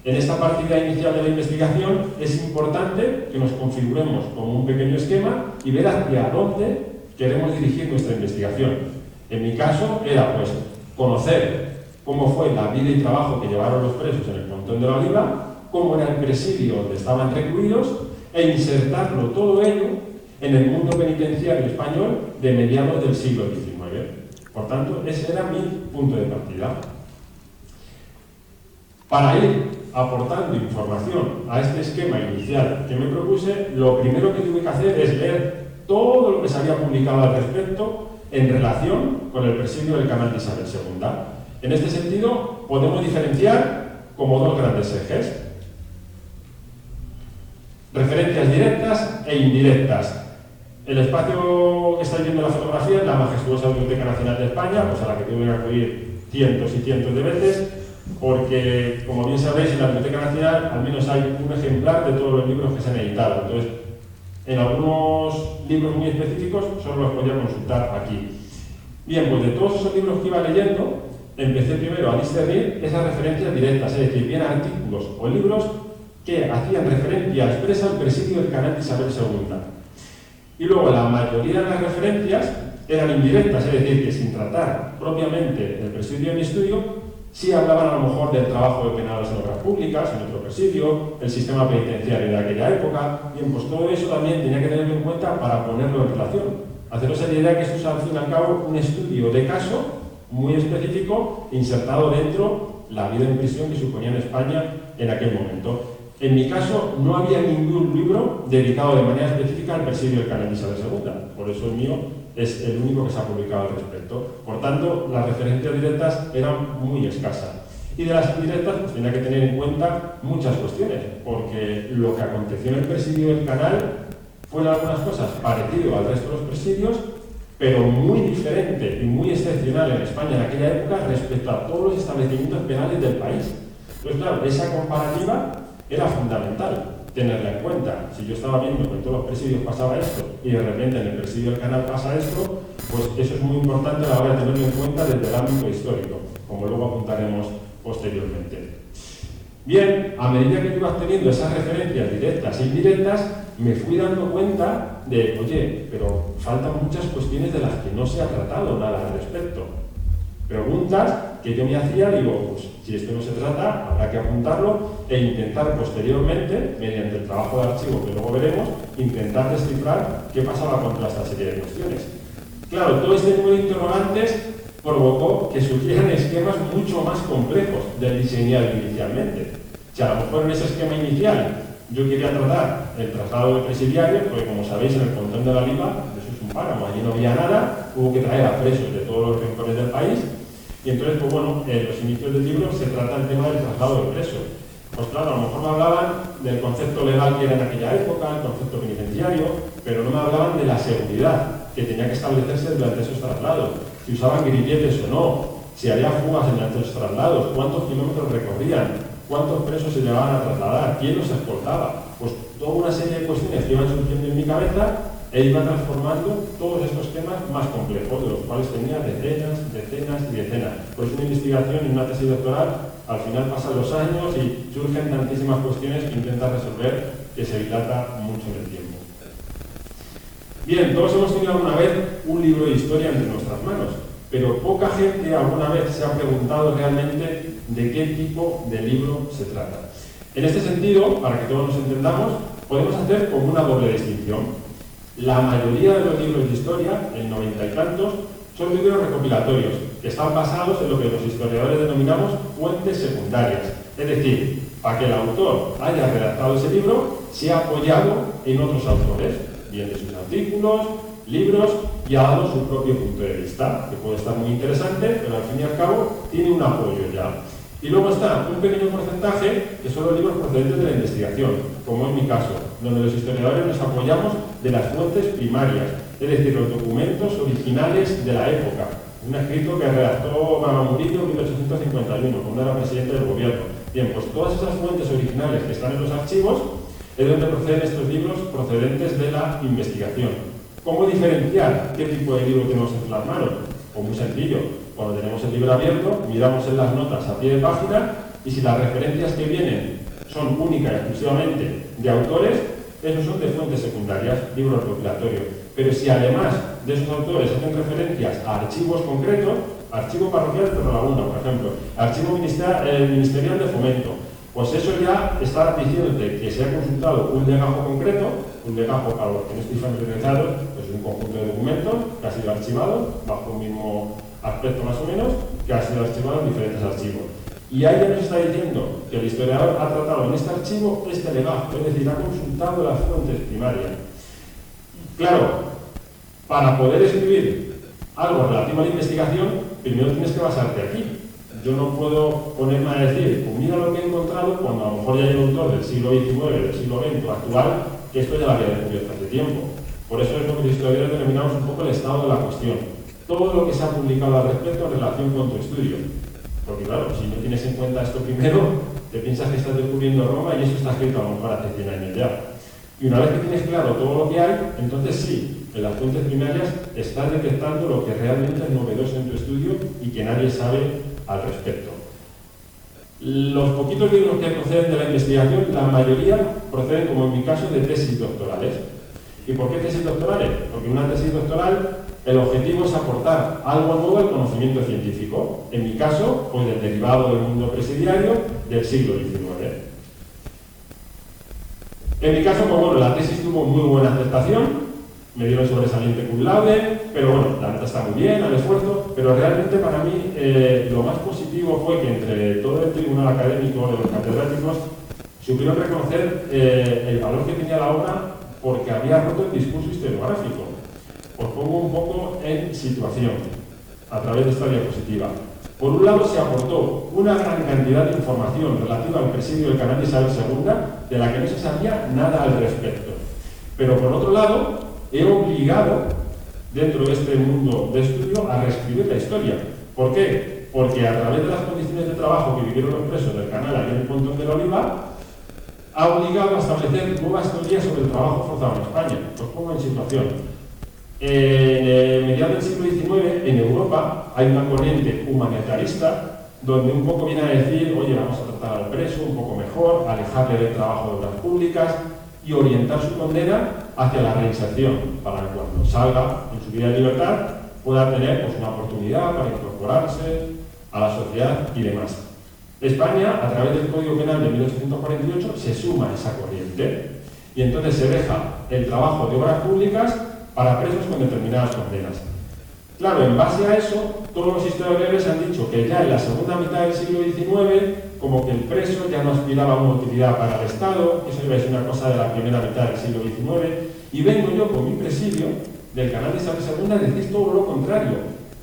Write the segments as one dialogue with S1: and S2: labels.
S1: En esta partida inicial de la investigación es importante que nos configuremos como un pequeño esquema y ver hacia dónde queremos dirigir nuestra investigación. En mi caso era pues conocer cómo fue la vida y trabajo que llevaron los presos en el Pontón de la Oliva, cómo era el presidio donde estaban recluidos e insertarlo todo ello en el mundo penitenciario español de mediados del siglo XIX. Por tanto, ese era mi punto de partida. Para ir aportando información a este esquema inicial que me propuse, lo primero que tuve que hacer es leer todo lo que se había publicado al respecto en relación con el presidio del canal de Isabel II. En este sentido, podemos diferenciar como dos grandes ejes: referencias directas e indirectas. El espacio que estáis viendo en la fotografía es la majestuosa Biblioteca Nacional de España, pues a la que tuve que acudir cientos y cientos de veces, porque, como bien sabéis, en la Biblioteca Nacional al menos hay un ejemplar de todos los libros que se han editado. Entonces, en algunos libros muy específicos solo los podía consultar aquí. Bien, pues de todos esos libros que iba leyendo, empecé primero a discernir esas referencias directas, es decir, bien artículos o libros que hacían referencia expresa al presidio del canal de Isabel II. Y luego la mayoría de las referencias eran indirectas, es decir, que sin tratar propiamente del presidio en mi estudio, sí hablaban a lo mejor del trabajo de penados en obras públicas, en otro presidio, el sistema penitenciario de aquella época. Bien, pues todo eso también tenía que tenerlo en cuenta para ponerlo en relación. Haceros la idea que esto es al fin y al cabo un estudio de caso muy específico, insertado dentro la vida en prisión que suponía en España en aquel momento. En mi caso, no había ningún libro dedicado de manera específica al presidio del canal de Isabel II. Por eso el mío es el único que se ha publicado al respecto. Por tanto, las referencias directas eran muy escasas. Y de las indirectas, pues tenía que tener en cuenta muchas cuestiones, porque lo que aconteció en el presidio del canal fue en algunas cosas parecido al resto de los presidios, pero muy diferente y muy excepcional en España en aquella época respecto a todos los establecimientos penales del país. Entonces, claro, esa comparativa era fundamental tenerla en cuenta. Si yo estaba viendo que en todos los presidios pasaba esto y de repente en el presidio del canal pasa esto, pues eso es muy importante a la hora de tenerlo en cuenta desde el ámbito histórico, como luego apuntaremos posteriormente. Bien, a medida que iba teniendo esas referencias directas e indirectas, me fui dando cuenta de, oye, pero faltan muchas cuestiones de las que no se ha tratado nada al respecto. Preguntas que yo me hacía, digo, pues si esto no se trata, habrá que apuntarlo e intentar posteriormente, mediante el trabajo de archivo que luego veremos, intentar descifrar qué pasaba con toda esta serie de cuestiones. Claro, todo este número de interrogantes provocó que surgieran esquemas mucho más complejos del diseñado inicialmente. Si a lo mejor en ese esquema inicial yo quería tratar el traslado de presidiarios, porque como sabéis en el Pontón de la Oliva, eso es un páramo, allí no había nada, hubo que traer a presos de todos los rincones del país, y entonces, pues bueno, en los inicios del libro se trata el tema del traslado de presos. Pues claro, a lo mejor me hablaban del concepto legal que era en aquella época, el concepto penitenciario, pero no me hablaban de la seguridad que tenía que establecerse durante esos traslados, si usaban grilletes o no, si había fugas durante los traslados, cuántos kilómetros recorrían, cuántos presos se llevaban a trasladar, quién los escoltaba. Pues toda una serie de cuestiones que iban surgiendo en mi cabeza e iba transformando todos estos temas más complejos, de los cuales tenía decenas y decenas. Pues una investigación y una tesis doctoral, al final pasan los años y surgen tantísimas cuestiones que intentas resolver que se dilata mucho en el tiempo. Bien, todos hemos tenido alguna vez un libro de historia entre nuestras manos, pero poca gente alguna vez se ha preguntado realmente de qué tipo de libro se trata. En este sentido, para que todos nos entendamos, podemos hacer como una doble distinción. La mayoría de los libros de historia, el 90 y tantos, son libros recopilatorios, que están basados en lo que los historiadores denominamos fuentes secundarias. Es decir, para que el autor haya redactado ese libro, se ha apoyado en otros autores, bien de sus artículos, libros, y ha dado su propio punto de vista, que puede estar muy interesante, pero al fin y al cabo tiene un apoyo ya. Y luego está un pequeño porcentaje que son los libros procedentes de la investigación, como en mi caso, donde los historiadores nos apoyamos de las fuentes primarias, es decir, los documentos originales de la época. Un escrito que redactó Murillo en 1851, cuando era presidente del gobierno. Bien, pues todas esas fuentes originales que están en los archivos es donde proceden estos libros procedentes de la investigación. ¿Cómo diferenciar qué tipo de libro tenemos entre las manos? Pues muy sencillo. Cuando tenemos el libro abierto, miramos en las notas a pie de página Y si las referencias que vienen son únicas y exclusivamente de autores, esos son de fuentes secundarias, libros recopilatorios. Pero si además de esos autores hacen referencias a archivos concretos, archivo parroquial de Torrelaguna, por ejemplo, archivo ministerial de fomento, pues eso ya está diciéndote que se ha consultado un legajo concreto, un legajo para los que no estéis familiarizados, pues es un conjunto de documentos que ha sido archivado bajo un mismo aspecto más o menos, que ha sido archivado en diferentes archivos. Y ahí ya nos está diciendo que el historiador ha tratado en este archivo este legajo, es decir, ha consultado las fuentes primarias. Claro, para poder escribir algo relativo a la investigación, primero tienes que basarte aquí. Yo no puedo ponerme a decir, pues mira lo que he encontrado, cuando a lo mejor ya hay un autor del siglo XIX, del siglo XX actual, que esto ya lo había descubierto hace tiempo. Por eso es lo que los historiadores denominamos un poco el estado de la cuestión. Todo lo que se ha publicado al respecto en relación con tu estudio. Porque claro, si no tienes en cuenta esto primero, te piensas que estás descubriendo Roma y eso está escrito a lo mejor hace 100 años ya. Y una vez que tienes claro todo lo que hay, entonces sí, en las fuentes primarias estás detectando lo que realmente es novedoso en tu estudio y que nadie sabe al respecto. Los poquitos libros que proceden de la investigación, la mayoría proceden, como en mi caso, de tesis doctorales. ¿Y por qué tesis doctorales? Porque en una tesis doctoral el objetivo es aportar algo nuevo al conocimiento científico. En mi caso, pues del derivado del mundo presidiario del siglo XIX. En mi caso, pues bueno, la tesis tuvo muy buena aceptación, me dieron sobresaliente cum laude, pero bueno, la nota está muy bien, al esfuerzo, pero realmente para mí lo más positivo fue que entre todo el tribunal académico de los catedráticos supieron reconocer el valor que tenía la obra porque había roto el discurso historiográfico. Os pongo un poco en situación a través de esta diapositiva. Por un lado, se aportó una gran cantidad de información relativa al presidio del canal de Isabel II, de la que no se sabía nada al respecto. Pero por otro lado, he obligado, dentro de este mundo de estudio, a reescribir la historia. ¿Por qué? Porque a través de las condiciones de trabajo que vivieron los presos del canal aquí en el Pontón de la Oliva, ha obligado a establecer nuevas teorías sobre el trabajo forzado en España. Os pongo en situación. En mediados del siglo XIX, en Europa, hay una corriente humanitarista donde un poco viene a decir, oye, vamos a tratar al preso un poco mejor, alejarle del trabajo de obras públicas y orientar su condena hacia la reinserción, para que cuando salga en su vida de libertad pueda tener pues, una oportunidad para incorporarse a la sociedad y demás. España, a través del Código Penal de 1848, se suma a esa corriente y entonces se deja el trabajo de obras públicas para presos con determinadas condenas. Claro, en base a eso, todos los historiadores han dicho que ya en la segunda mitad del siglo XIX, como que el preso ya no aspiraba a una utilidad para el Estado, eso iba a ser una cosa de la primera mitad del siglo XIX, y vengo yo con mi presidio del canal de Isabel II a decir todo lo contrario,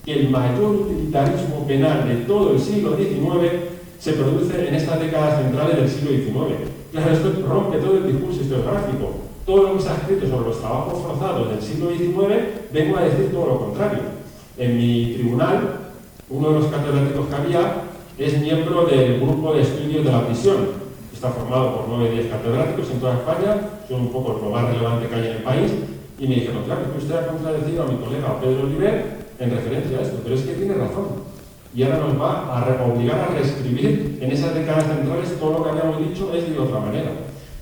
S1: que el mayor utilitarismo penal de todo el siglo XIX se produce en estas décadas centrales del siglo XIX. Claro, esto rompe todo el discurso historiográfico. Todo lo que se ha escrito sobre los trabajos forzados del siglo XIX, vengo a decir todo lo contrario. En mi tribunal, uno de los catedráticos que había es miembro del grupo de estudios de la prisión. Está formado por 9 o 10 catedráticos en toda España, son un poco lo más relevante que hay en el país, y me dijeron, claro, que usted ha contradecido a mi colega Pedro Oliver en referencia a esto, pero es que tiene razón. Y ahora nos va a obligar a reescribir en esas décadas centrales todo lo que habíamos dicho es de otra manera.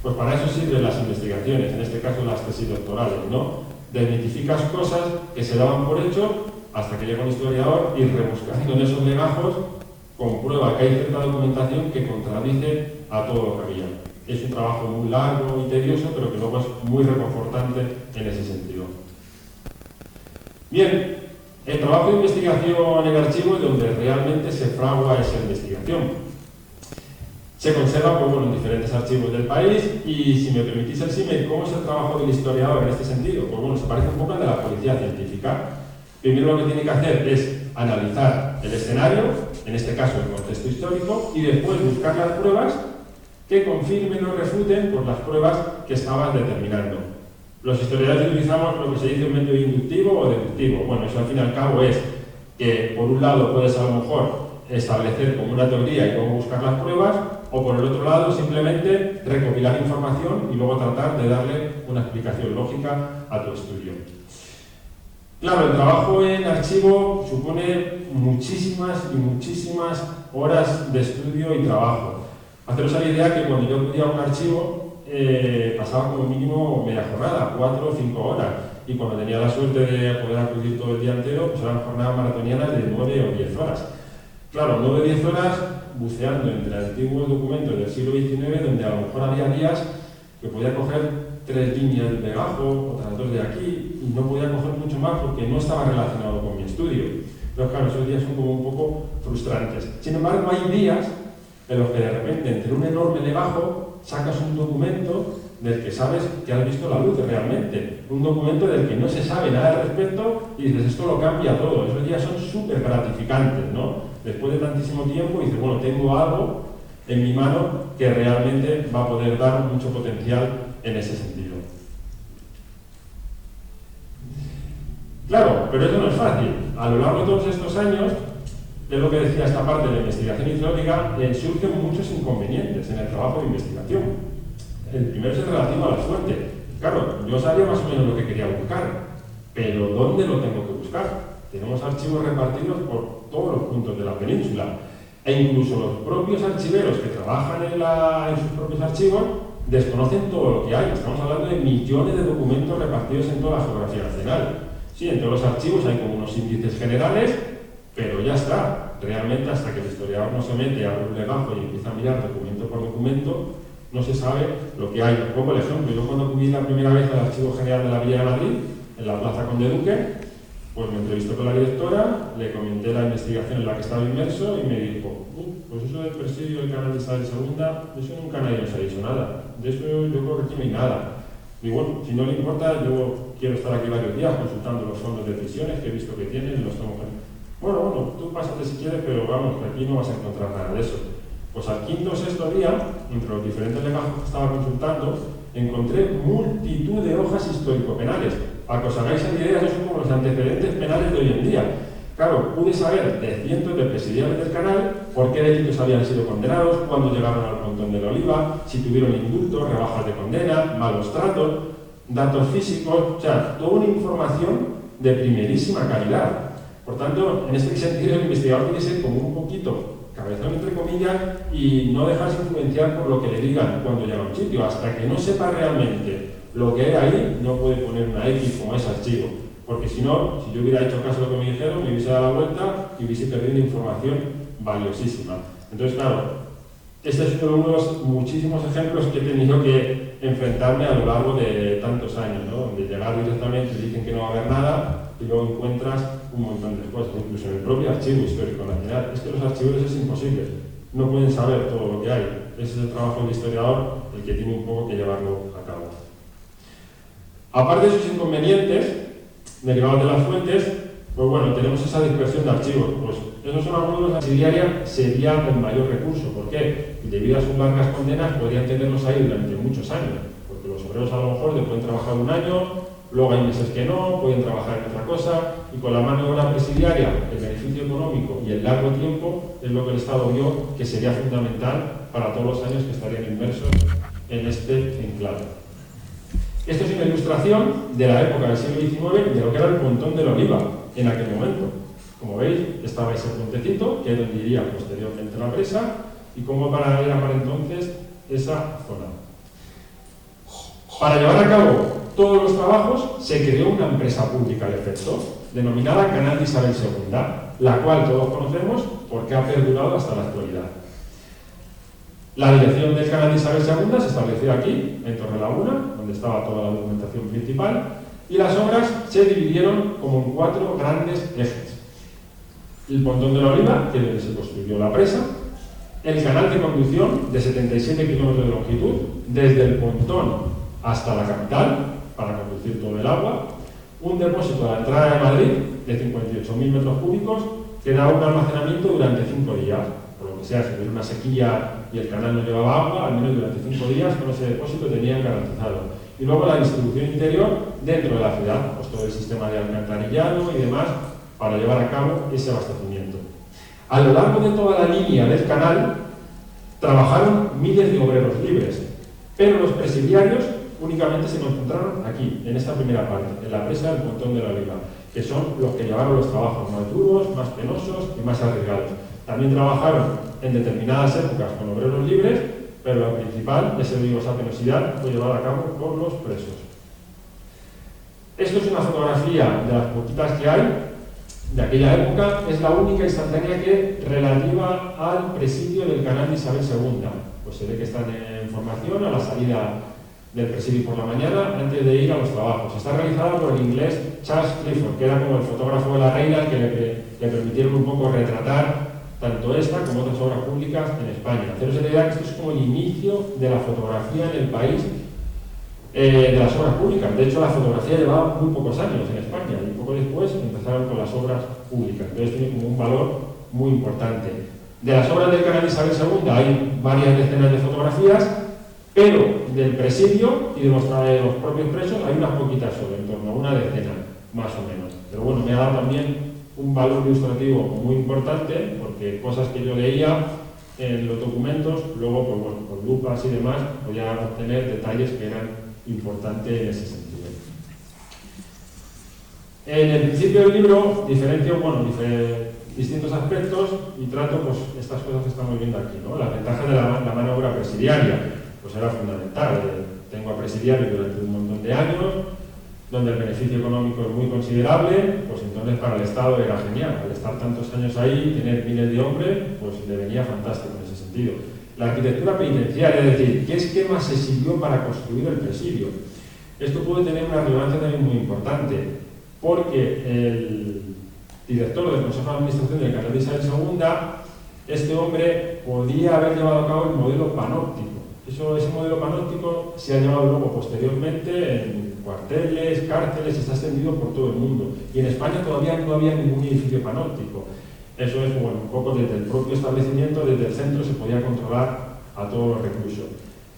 S1: Pues para eso sirven las investigaciones, en este caso las tesis doctorales, ¿no? Desmitificas cosas que se daban por hecho hasta que llega un historiador y rebuscando en esos legajos comprueba que hay cierta documentación que contradice a todo lo que había. Es un trabajo muy largo y tedioso, pero que luego es muy reconfortante en ese sentido. Bien, el trabajo de investigación en archivo es donde realmente se fragua esa investigación. Se conserva pues, bueno, en diferentes archivos del país y, si me permitís el símil, ¿cómo es el trabajo del historiador en este sentido? Pues bueno, se parece un poco al de la policía científica. Primero lo que tiene que hacer es analizar el escenario, en este caso el contexto histórico, y después buscar las pruebas que confirmen o refuten por las pruebas que estaban determinando. Los historiadores utilizamos lo que se dice un método inductivo o deductivo. Bueno, eso al fin y al cabo es que por un lado puedes a lo mejor establecer como una teoría y luego buscar las pruebas, o por el otro lado simplemente recopilar información y luego tratar de darle una explicación lógica a tu estudio. Claro, el trabajo en archivo supone muchísimas y muchísimas horas de estudio y trabajo. Haceros la idea que cuando yo acudía a un archivo pasaba como mínimo media jornada, 4 o 5 horas. Y cuando tenía la suerte de poder acudir todo el día entero, pues eran jornadas maratonianas de 9 o 10 horas. Claro, 9 o 10 horas buceando entre antiguos documentos del siglo XIX, donde a lo mejor había días que podía coger 3 líneas de legajo, otras 2 de aquí, y no podía coger mucho más porque no estaba relacionado con mi estudio. Pero claro, esos días son como un poco frustrantes. Sin embargo, hay días en los que de repente, entre un enorme legajo, sacas un documento del que sabes que has visto la luz realmente. Un documento del que no se sabe nada al respecto y dices, esto lo cambia todo. Esos días son súper gratificantes, ¿no? Después de tantísimo tiempo dices, bueno, tengo algo en mi mano que realmente va a poder dar mucho potencial en ese sentido. Claro, pero eso no es fácil. A lo largo de todos estos años, es lo que decía esta parte de la investigación histrónica, surgen muchos inconvenientes en el trabajo de investigación. El primero es el relativo a la fuente. Claro, yo sabía más o menos lo que quería buscar, pero ¿dónde lo tengo que buscar? Tenemos archivos repartidos por todos los puntos de la península, e incluso los propios archiveros que trabajan en sus propios archivos desconocen todo lo que hay. Estamos hablando de millones de documentos repartidos en toda la geografía nacional. Sí, en todos los archivos hay como unos índices generales, pero ya está. Realmente, hasta que el historiador no se mete a un legajo y empieza a mirar documento por documento, no se sabe lo que hay. Os pongo el ejemplo. Yo cuando acudí la primera vez al Archivo General de la Villa de Madrid, en la Plaza Conde Duque, pues me entrevistó con la directora, le comenté la investigación en la que estaba inmerso y me dijo, pues eso del presidio del canal de Isabel II, de eso nunca nadie nos ha dicho nada. De eso yo creo que aquí no hay nada. Y bueno, si no le importa, yo quiero estar aquí varios días consultando los fondos de decisiones que he visto que tienen y los tengo. Bueno, tú pásate si quieres, pero vamos, que aquí no vas a encontrar nada de eso. Pues al quinto o sexto día, entre los diferentes legajos que estaba consultando, encontré multitud de hojas histórico-penales. Para que os hagáis una idea, esos son como los antecedentes penales de hoy en día. Claro, pude saber de cientos de presidiarios del canal por qué delitos habían sido condenados, cuándo llegaron al Pontón de la Oliva, si tuvieron indultos, rebajas de condena, malos tratos, datos físicos, o sea, toda una información de primerísima calidad. Por tanto, en este sentido, el investigador tiene que ser como un poquito cabezón entre comillas y no dejarse influenciar por lo que le digan cuando llega a un sitio. Hasta que no sepa realmente lo que hay ahí, no puede poner una X como ese archivo. Porque si no, si yo hubiera hecho caso a lo que me dijeron, me hubiese dado la vuelta y hubiese perdido información valiosísima. Entonces, claro, este es uno de los muchísimos ejemplos que he tenido que enfrentarme a lo largo de tantos años, ¿no? Donde llegar directamente y dicen que no va a haber nada y luego encuentras un montón de cosas, incluso en el propio archivo histórico nacional. Es que los archivos es imposible, no pueden saber todo lo que hay. Ese es el trabajo del historiador, el que tiene un poco que llevarlo a cabo. Aparte de sus inconvenientes, derivados de las fuentes, pues bueno, tenemos esa dispersión de archivos. Pues esos son algunos de los archiviarios sería el mayor recurso. ¿Por qué? Debido a sus largas condenas, podrían tenerlos ahí durante muchos años, porque los obreros a lo mejor le pueden trabajar un año, luego hay meses que no, pueden trabajar en otra cosa, y con la mano de obra presidiaria, el beneficio económico y el largo tiempo es lo que el Estado vio que sería fundamental para todos los años que estarían inmersos en este enclave. Esto es una ilustración de la época del siglo XIX de lo que era el Pontón de la Oliva en aquel momento. Como veis, estaba ese puentecito, que es donde iría posteriormente la presa, y como era para entonces esa zona. Para llevar a cabo todos los trabajos se creó una empresa pública al efecto, denominada Canal de Isabel II, la cual todos conocemos porque ha perdurado hasta la actualidad. La dirección del Canal de Isabel II se estableció aquí, en Torrelaguna, donde estaba toda la documentación principal, y las obras se dividieron como en 4 grandes ejes. El Pontón de la Oliva, que es donde se construyó la presa, el canal de conducción de 77 kilómetros de longitud, desde el Pontón hasta la capital, para conducir todo el agua, un depósito a la entrada de Madrid de 58.000 metros cúbicos que da un almacenamiento durante 5 días. Por lo que sea, si hubiera una sequía y el canal no llevaba agua, al menos durante 5 días con ese depósito tenían garantizado. Y luego la distribución interior dentro de la ciudad, pues todo el sistema de alcantarillado y demás para llevar a cabo ese abastecimiento. A lo largo de toda la línea del canal trabajaron miles de obreros libres, pero los presidiarios únicamente se concentraron aquí, en esta primera parte, en la presa del Pontón de la Oliva. que son los que llevaron los trabajos más duros, más penosos y más arriesgados. También trabajaron en determinadas épocas con obreros libres, pero la principal, esa penosidad, fue llevada a cabo por los presos. Esto es una fotografía de las poquitas que hay de aquella época, es la única instantánea que es relativa al presidio del canal de Isabel II. Pues se ve que están en formación a la salida del presidio por la mañana antes de ir a los trabajos. Está realizada por el inglés Charles Clifford, que era como el fotógrafo de la reina, que le permitieron un poco retratar tanto esta como otras obras públicas en España. Haceros la idea que esto es como el inicio de la fotografía en el país, de las obras públicas. De hecho, la fotografía llevaba muy pocos años en España y poco después empezaron con las obras públicas. Entonces tiene como un valor muy importante. De las obras del canal de Isabel II hay varias decenas de fotografías, pero del presidio y de los propios presos hay unas poquitas solo, en torno a una decena, más o menos. Pero bueno, me ha dado también un valor ilustrativo muy importante, porque cosas que yo leía en los documentos, luego pues, bueno, con lupas y demás, podía obtener detalles que eran importantes en ese sentido. En el principio del libro diferencio distintos aspectos y trato pues, estas cosas que estamos viendo aquí, ¿no? Las ventajas de la mano de obra presidiaria, pues era fundamental. Tengo a presidiario durante un montón de años, donde el beneficio económico es muy considerable, pues entonces para el Estado era genial. Al estar tantos años ahí, tener miles de hombres, pues le venía fantástico en ese sentido. La arquitectura penitenciaria, es decir, ¿qué esquema se siguió para construir el presidio? Esto puede tener una relevancia también muy importante, porque el director del Consejo de Administración del Canal de Isabel II, este hombre podía haber llevado a cabo el modelo panóptico. Ese modelo panóptico se ha llevado luego posteriormente en cuarteles, cárceles, y está extendido por todo el mundo. Y en España todavía no había ningún edificio panóptico. Eso es, bueno, un poco desde el propio establecimiento, desde el centro se podía controlar a todos los reclusos.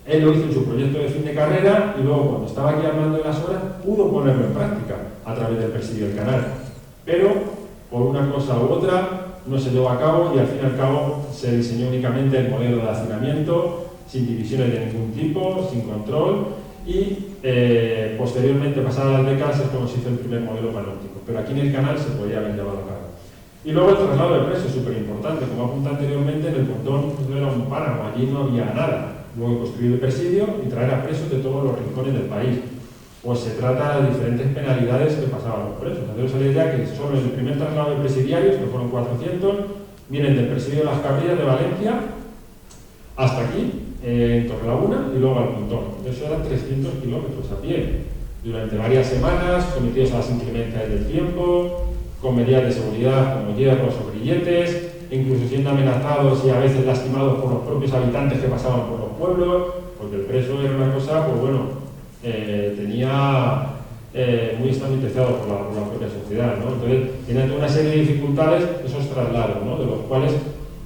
S1: Él lo hizo en su proyecto de fin de carrera y luego, cuando estaba aquí armando las horas, pudo ponerlo en práctica a través del presidio del canal. Pero, por una cosa u otra, no se llevó a cabo y al fin y al cabo se diseñó únicamente el modelo de hacinamiento, sin divisiones de ningún tipo, sin control, y posteriormente, pasadas las décadas, es como se hizo el primer modelo panóptico. Pero aquí en el canal se podía haber llevado a cabo. Y luego el traslado de presos, súper importante. Como apunté anteriormente, en el Pontón no era un páramo, allí no había nada. Luego construir el presidio y traer a presos de todos los rincones del país. Pues se trata de diferentes penalidades que pasaban los presos. Entonces se le idea que solo en el primer traslado de presidiarios, que fueron 400, vienen del presidio de las Caprillas de Valencia hasta aquí, en Torrelaguna, y luego al Pontón. Eso eran 300 kilómetros a pie, durante varias semanas, sometidos a las inclemencias del tiempo, con medidas de seguridad como hierros o grilletes, incluso siendo amenazados y a veces lastimados por los propios habitantes que pasaban por los pueblos, porque el preso era una cosa, pues bueno, tenía muy estigmatizado por la propia sociedad, ¿no? Entonces, tiene toda una serie de dificultades esos traslados, ¿no? De los cuales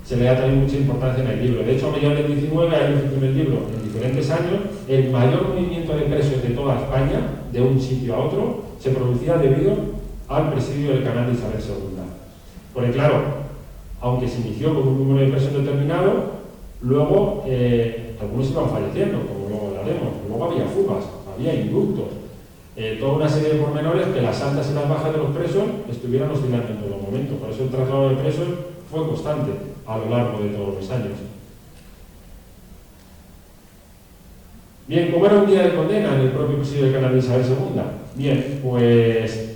S1: se le da también mucha importancia en el libro. De hecho, a mediados del 19, hay en el libro, en diferentes años, el mayor movimiento de presos de toda España, de un sitio a otro, se producía debido al presidio del canal de Isabel II. Porque claro, aunque se inició con un número de presos determinado, luego algunos iban falleciendo, como luego hablaremos. Luego había fugas, había indultos, toda una serie de pormenores que las altas y las bajas de los presos estuvieran oscilando en todo momento. Por eso el traslado de presos fue constante a lo largo de todos los años. Bien, ¿cómo era un día de condena en el propio presidio del canal de Isabel II? Bien, pues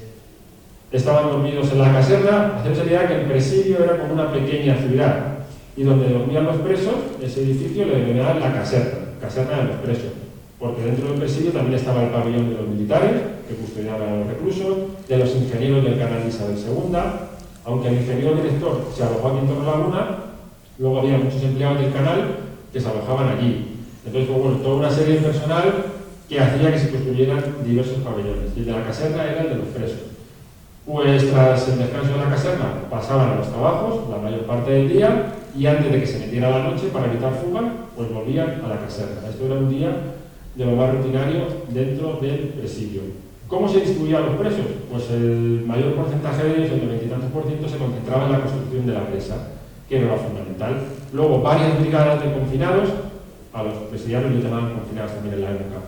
S1: estaban dormidos en la caserna. Hacerse la idea que el presidio era como una pequeña ciudad, y donde dormían los presos, ese edificio le denominaban la caserna de los presos, porque dentro del presidio también estaba el pabellón de los militares, que custodiaban a los reclusos, de los ingenieros del canal de Isabel II. Aunque el ingeniero director se alojó aquí en Torrelaguna, luego había muchos empleados del canal que se alojaban allí. Entonces, pues, bueno, toda una serie de personal que hacía que se construyeran diversos pabellones. Y el de la caserna era el de los presos. Pues tras el descanso de la caserna pasaban a los trabajos la mayor parte del día, y antes de que se metiera la noche, para evitar fuga, pues volvían a la caserna. Esto era un día de lo más rutinario dentro del presidio. ¿Cómo se distribuían los presos? Pues el mayor porcentaje de ellos, el 90 y tantos %, se concentraba en la construcción de la presa, que era lo fundamental. Luego, varias brigadas de confinados, a los presidiarios les llamaban confinados también en la época,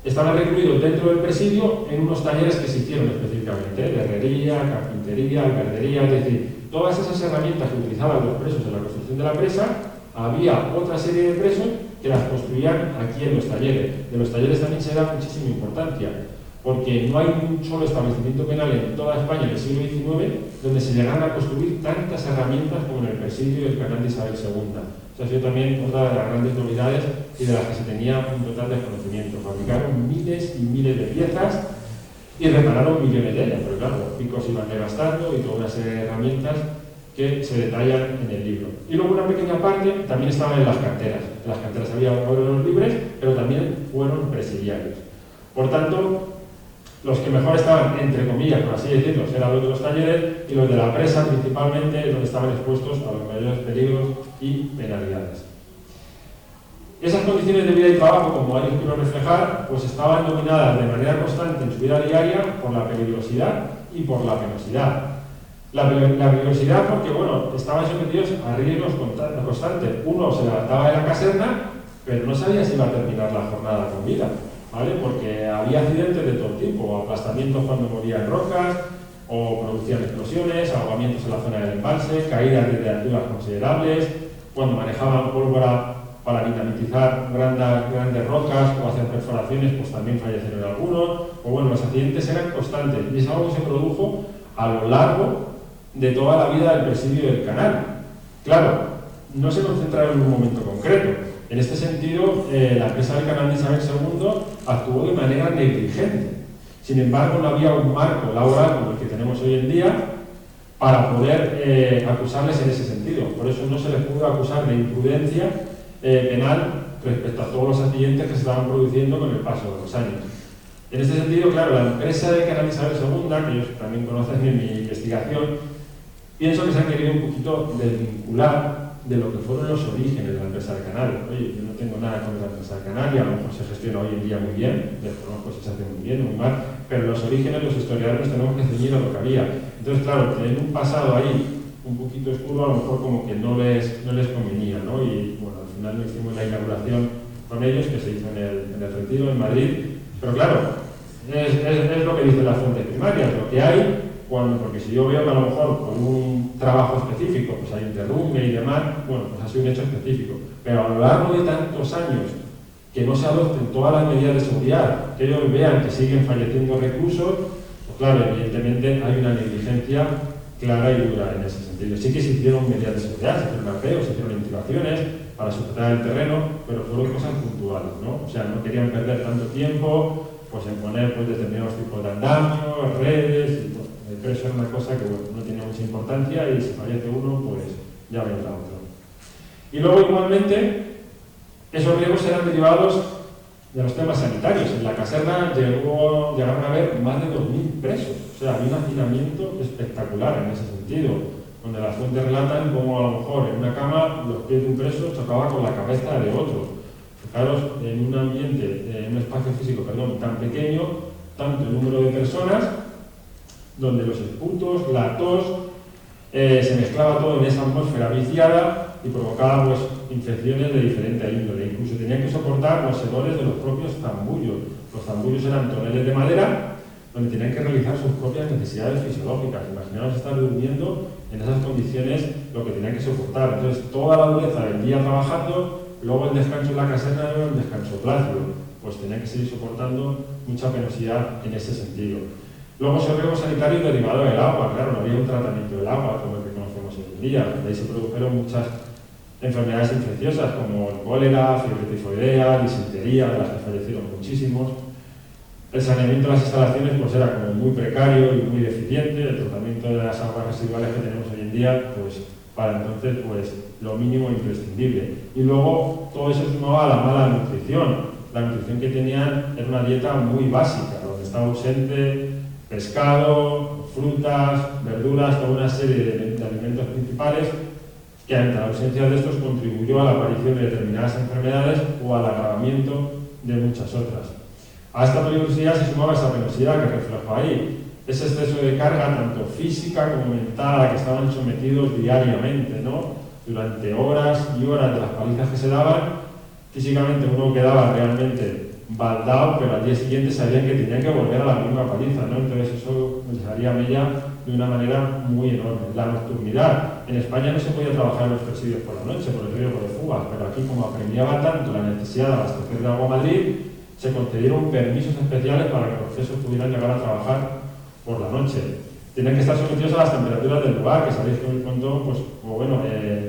S1: estaban recluidos dentro del presidio en unos talleres que se hicieron específicamente, de herrería, carpintería, albañilería, es decir, todas esas herramientas que utilizaban los presos en la construcción de la presa, había otra serie de presos que las construían aquí en los talleres. De los talleres también se da muchísima importancia, porque no hay un solo establecimiento penal en toda España en el siglo XIX donde se llegaran a construir tantas herramientas como en el presidio y el canal de Isabel II. O sea, ha sido también otra de las grandes novedades y de las que se tenía un total desconocimiento. Fabricaron miles y miles de piezas y repararon millones de ellas, pero claro, los picos iban desgastando y toda una serie de herramientas que se detallan en el libro. Y luego una pequeña parte también estaba en las canteras. En las canteras había obreros libres, pero también fueron presidiarios. Por tanto, los que mejor estaban, entre comillas, por así decirlo, eran los de los talleres, y los de la presa principalmente, donde estaban expuestos a los mayores peligros y penalidades. Esas condiciones de vida y trabajo, como ellos quiero reflejar, pues estaban dominadas de manera constante en su vida diaria por la peligrosidad y por la penosidad. La peligrosidad porque, bueno, estaban sometidos a riesgos constantes. Uno se levantaba de la caserna, pero no sabía si iba a terminar la jornada con vida, ¿vale? Porque había accidentes de todo tipo, aplastamientos cuando morían rocas, o producían explosiones, ahogamientos en la zona del embalse, caídas de alturas considerables, cuando manejaban pólvora para dinamitizar grandes rocas o hacer perforaciones, pues también fallecieron algunos. O bueno, los accidentes eran constantes y es algo que se produjo a lo largo de toda la vida del presidio del canal. Claro, no se concentraron en un momento concreto. En este sentido, la presa del canal de Isabel II actuó de manera negligente. Sin embargo, no había un marco laboral como el que tenemos hoy en día para poder acusarles en ese sentido. Por eso no se les pudo acusar de imprudencia penal respecto a todos los accidentes que se estaban produciendo con el paso de los años. En este sentido, claro, la empresa del canal de Isabel II, que ellos también conocen en mi investigación, pienso que se han querido un poquito desvincular de lo que fueron los orígenes de la empresa del canal. Oye, yo no tengo nada contra la empresa del canal y a lo mejor se gestiona hoy en día muy bien, desconozco si se hace muy bien o muy mal, pero los orígenes, los historiadores, tenemos que ceñir a lo que había. Entonces, claro, tener un pasado ahí un poquito oscuro a lo mejor como que no les convenía, ¿no? Y bueno, al final no hicimos la inauguración con ellos, que se hizo en el Retiro, en Madrid, pero claro, es lo que dicen las fuentes primarias, lo que hay, porque si yo veo que a lo mejor por un trabajo específico pues hay un derrumbe y demás, bueno, pues ha sido un hecho específico, pero a lo largo de tantos años que no se adopten todas las medidas de seguridad, que ellos vean que siguen falleciendo reclusos, pues claro, evidentemente hay una negligencia clara y dura en ese sentido. Sí que se hicieron medidas de seguridad, se hicieron apeos, se hicieron intimaciones para sujetar el terreno, pero fueron cosas puntuales, ¿no? O sea, no querían perder tanto tiempo pues en poner pues, determinados tipos de andamios, redes, y, bueno, el preso era una cosa que bueno, no tenía mucha importancia y si fallece uno, pues ya vendrá otro. Y luego igualmente, esos riesgos eran derivados de los temas sanitarios. En la caserna llegaron a haber más de 2.000 presos. O sea, había un hacinamiento espectacular en ese sentido, donde las fuentes relatan cómo a lo mejor en una cama los pies de un preso chocaban con la cabeza de otro. Fijaros, en un ambiente, en un espacio físico, tan pequeño, tanto el número de personas, donde los esputos, la tos, se mezclaba todo en esa atmósfera viciada y provocaba pues, infecciones de diferente índole. Incluso tenían que soportar los hedores de los propios zambullos. Los zambullos eran toneles de madera donde tenían que realizar sus propias necesidades fisiológicas. Imaginaos estar durmiendo en esas condiciones, lo que tenían que soportar. Entonces, toda la dureza del día trabajando, luego el descanso en la caserna era un descanso plácido, pues tenían que seguir soportando mucha penosidad en ese sentido. Luego, esos riesgos sanitarios derivados del agua, claro, no había un tratamiento del agua como el que conocemos hoy en día. De ahí se produjeron muchas enfermedades infecciosas como el cólera, fiebre tifoidea, disentería, de las que fallecieron muchísimos. El saneamiento de las instalaciones pues era como muy precario y muy deficiente. El tratamiento de las aguas residuales que tenemos hoy en día, pues para entonces pues lo mínimo imprescindible. Y luego todo eso sumaba a la mala nutrición. La nutrición que tenían era una dieta muy básica, donde estaba ausente pescado, frutas, verduras, toda una serie de alimentos principales que ante la ausencia de estos contribuyó a la aparición de determinadas enfermedades o al agravamiento de muchas otras. A esta peligrosidad se sumaba esa penosidad que reflejó ahí, ese exceso de carga tanto física como mental a la que estaban sometidos diariamente, ¿no? Durante horas y horas de las palizas que se daban, físicamente uno quedaba realmente baldao, pero al día siguiente sabían que tenían que volver a la misma paliza, ¿no? Entonces eso les haría mella de una manera muy enorme. La nocturnidad. En España no se podía trabajar en los presidios por la noche por el riesgo de fugas, pero aquí, como apremiaba tanto la necesidad de abastecer de agua a Madrid, se concedieron permisos especiales para que los presos pudieran llegar a trabajar por la noche. Tienen que estar sometidos a las temperaturas del lugar, que sabéis que en el Pontón, pues,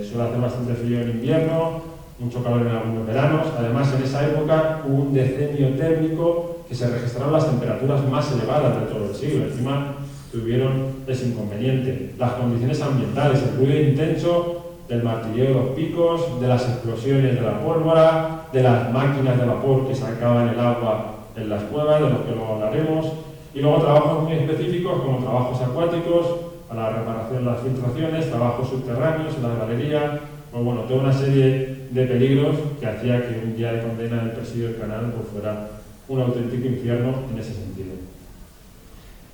S1: suele hacer bastante frío en invierno, mucho calor en algunos veranos. Además, en esa época hubo un decenio térmico que se registraron las temperaturas más elevadas de todo el siglo. Encima tuvieron ese inconveniente. Las condiciones ambientales, el ruido intenso del martilleo de los picos, de las explosiones de la pólvora, de las máquinas de vapor que sacaban el agua en las cuevas, de los que luego hablaremos. Y luego trabajos muy específicos como trabajos acuáticos, para la reparación de las filtraciones, trabajos subterráneos en la galería, toda una serie de peligros que hacía que un día de condena del presidio del Canal pues fuera un auténtico infierno en ese sentido.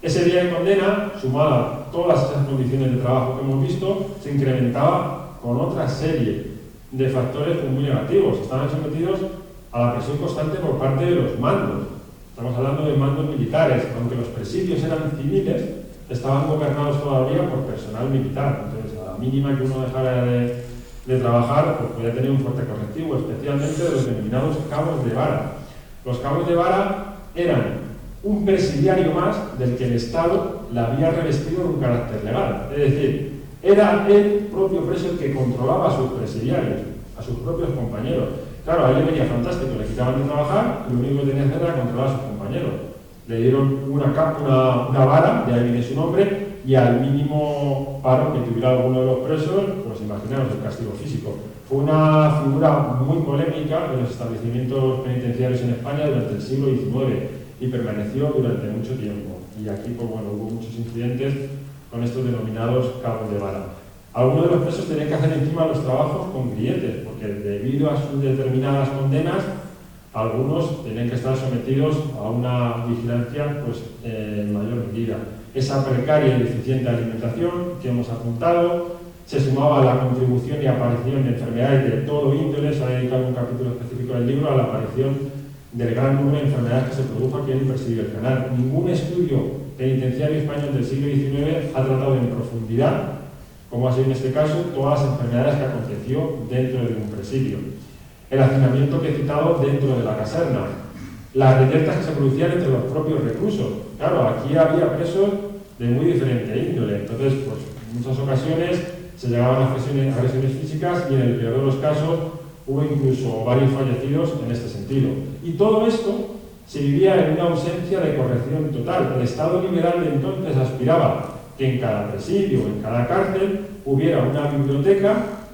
S1: Ese día de condena, sumado a todas esas condiciones de trabajo que hemos visto, se incrementaba con otra serie de factores muy negativos. Estaban sometidos a la presión constante por parte de los mandos. Estamos hablando de mandos militares, aunque los presidios eran civiles, estaban gobernados todavía por personal militar. Entonces, a la mínima que uno dejara de trabajar, pues podía tener un fuerte correctivo, especialmente de los denominados cabos de vara. Los cabos de vara eran un presidiario más del que el Estado le había revestido de un carácter legal. Es decir, era el propio preso el que controlaba a sus presidiarios, a sus propios compañeros. Claro, a él le venía fantástico, le quitaban de trabajar y lo único que tenía que hacer era controlar a sus compañeros. Le dieron una vara, de ahí viene su nombre, y al mínimo paro que tuviera alguno de los presos, pues imaginaros el castigo físico. Fue una figura muy polémica en los establecimientos penitenciarios en España durante el siglo XIX y permaneció durante mucho tiempo. Y aquí hubo muchos incidentes con estos denominados cabos de vara. Algunos de los presos tenían que hacer encima los trabajos con grilletes, porque debido a sus determinadas condenas, algunos tenían que estar sometidos a una vigilancia en mayor medida. Esa precaria y deficiente alimentación que hemos apuntado se sumaba a la contribución y aparición de enfermedades de todo índole. Se ha dedicado un capítulo específico del libro a la aparición del gran número de enfermedades que se produjo aquí en el presidio del Canal. Ningún estudio penitenciario español del siglo XIX ha tratado en profundidad, como ha sido en este caso, todas las enfermedades que aconteció dentro de un presidio. El hacinamiento que he citado dentro de la caserna, las reyertas que se producían entre los propios reclusos. Claro, aquí había presos de muy diferente índole, entonces, en muchas ocasiones se llegaban a agresiones físicas y en el peor de los casos hubo incluso varios fallecidos en este sentido. Y todo esto se vivía en una ausencia de corrección total. El Estado liberal de entonces aspiraba que en cada presidio, en cada cárcel, hubiera una biblioteca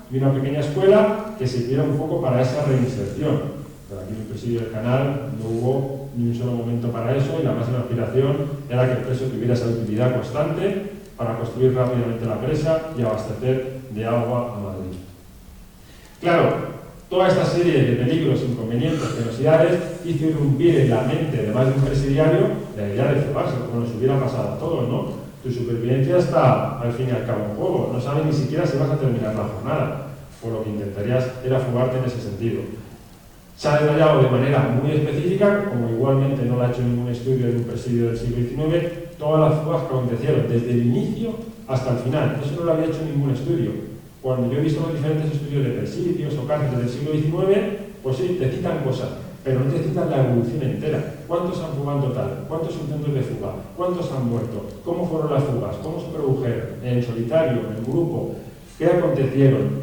S1: y una pequeña escuela que sirviera un poco para esa reinserción. Pero aquí en el presidio del Canal no hubo ni un solo momento para eso y la máxima aspiración era que el preso tuviera esa utilidad constante para construir rápidamente la presa y abastecer de agua a Madrid. Claro, toda esta serie de peligros, inconvenientes, penosidades hizo irrumpir en la mente de más de un presidiario la idea de fugarse, como nos hubiera pasado a todos, ¿no? Tu supervivencia está al fin y al cabo en juego, no sabes ni siquiera si vas a terminar la jornada, por lo que intentarías era fugarte en ese sentido. Se ha detallado de manera muy específica, como igualmente no lo ha hecho ningún estudio de un presidio del siglo XIX, todas las fugas que acontecieron desde el inicio hasta el final. Eso no lo había hecho ningún estudio. Cuando yo he visto los diferentes estudios de presidios o cárceles del siglo XIX, pues sí, te citan cosas, pero no te citan la evolución entera. ¿Cuántos han fugado en total? ¿Cuántos intentos de fuga? ¿Cuántos han muerto? ¿Cómo fueron las fugas? ¿Cómo se produjeron? ¿En solitario? ¿En grupo? ¿Qué acontecieron?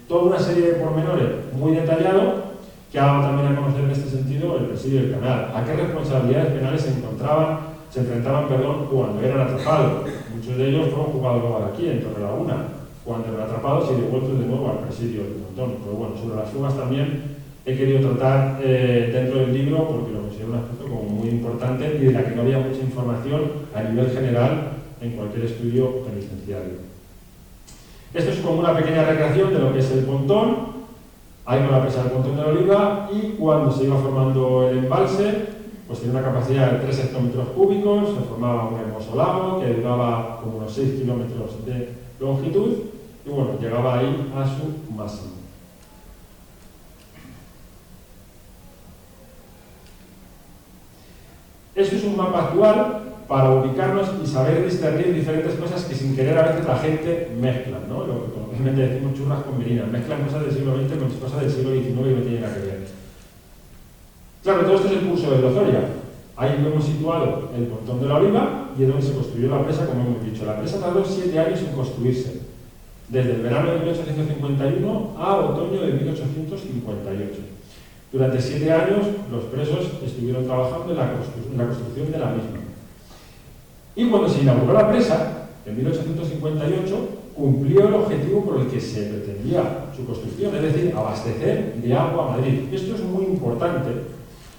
S1: Toda una serie de pormenores muy detallados que ha dado también a conocer en este sentido el presidio del Canal. ¿A qué responsabilidades penales se enfrentaban cuando eran atrapados? Muchos de ellos fueron juzgados luego aquí, en Torrelaguna, cuando eran atrapados y devueltos de nuevo al presidio del Pontón. Pero sobre las fugas también he querido tratar dentro del libro porque lo considero un aspecto como muy importante y de la que no había mucha información a nivel general en cualquier estudio penitenciario. Esto es como una pequeña recreación de lo que es el Pontón. Ahí con la presa del Pontón de la Oliva, y cuando se iba formando el embalse, pues tenía una capacidad de 3 hectómetros cúbicos, se formaba un hermoso lago que duraba como unos 6 kilómetros de longitud, y llegaba ahí a su máximo. Eso es un mapa actual para ubicarnos y saber discernir diferentes cosas que sin querer a veces la gente mezcla, ¿no? Lo que coloquialmente decimos churras con merinas, mezclan cosas del siglo XX con cosas del siglo XIX y no tienen nada que ver. Claro, todo esto es el curso de Lozoya. Ahí hemos situado el Pontón de la Oliva y es donde se construyó la presa, como hemos dicho. La presa tardó 7 años en construirse, desde el verano de 1851 a otoño de 1858. Durante 7 años los presos estuvieron trabajando en la construcción de la misma. Y cuando se inauguró la presa, en 1858, cumplió el objetivo por el que se pretendía su construcción, es decir, abastecer de agua a Madrid. Esto es muy importante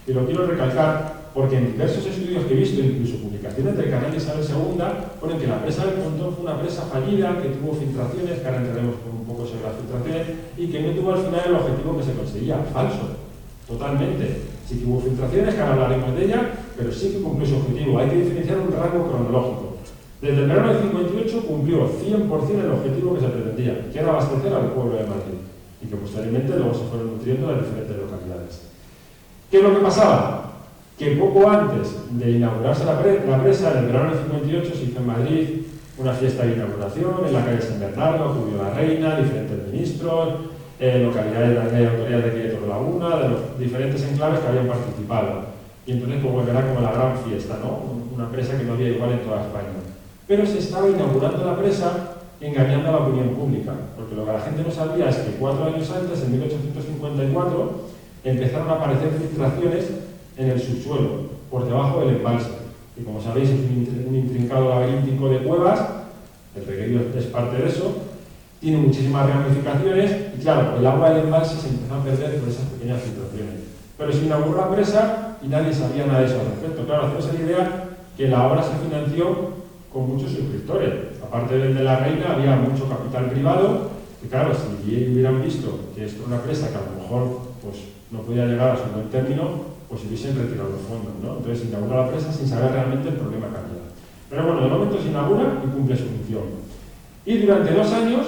S1: y lo quiero recalcar porque en diversos estudios que he visto, incluso publicaciones del canal de Isabel II, ponen que la presa del Pontón fue una presa fallida, que tuvo filtraciones, que ahora entraremos un poco sobre las filtraciones, y que no tuvo al final el objetivo que se conseguía. Falso, totalmente. Sí que hubo filtraciones, que ahora hablaremos de ella, pero sí que cumplió su objetivo. Hay que diferenciar un rango cronológico. Desde el verano del 58 cumplió 100% el objetivo que se pretendía, que era abastecer al pueblo de Madrid, y que posteriormente luego se fueron nutriendo las diferentes localidades. ¿Qué es lo que pasaba? Que poco antes de inaugurarse la presa, en el verano del 58, se hizo en Madrid una fiesta de inauguración en la calle San Bernardo, acudió la reina, diferentes ministros, localidades de autoridades de aquí de Torrelaguna, de los diferentes enclaves que habían participado. Y entonces pues, era como la gran fiesta, ¿no? Una presa que no había igual en toda España. Pero se estaba inaugurando la presa engañando a la opinión pública, porque lo que la gente no sabía es que 4 años antes, en 1854, empezaron a aparecer filtraciones en el subsuelo, por debajo del embalse. Y como sabéis, es un intrincado laberíntico de cuevas, el regueiro es parte de eso, tiene muchísimas ramificaciones y claro, el agua del embalse se empezó a perder por esas pequeñas filtraciones. Pero se inauguró la presa y nadie sabía nada de eso al respecto. Claro, hacemos la idea que la obra se financió con muchos suscriptores. Aparte del de la reina, había mucho capital privado, que claro, si hubieran visto que esto era una presa que a lo mejor pues, no podía llegar a su buen término, pues hubiesen retirado los fondos, ¿no? Entonces se inaugura la presa sin saber realmente el problema que había. Pero bueno, de momento se inaugura y cumple su función. Y durante 2 años,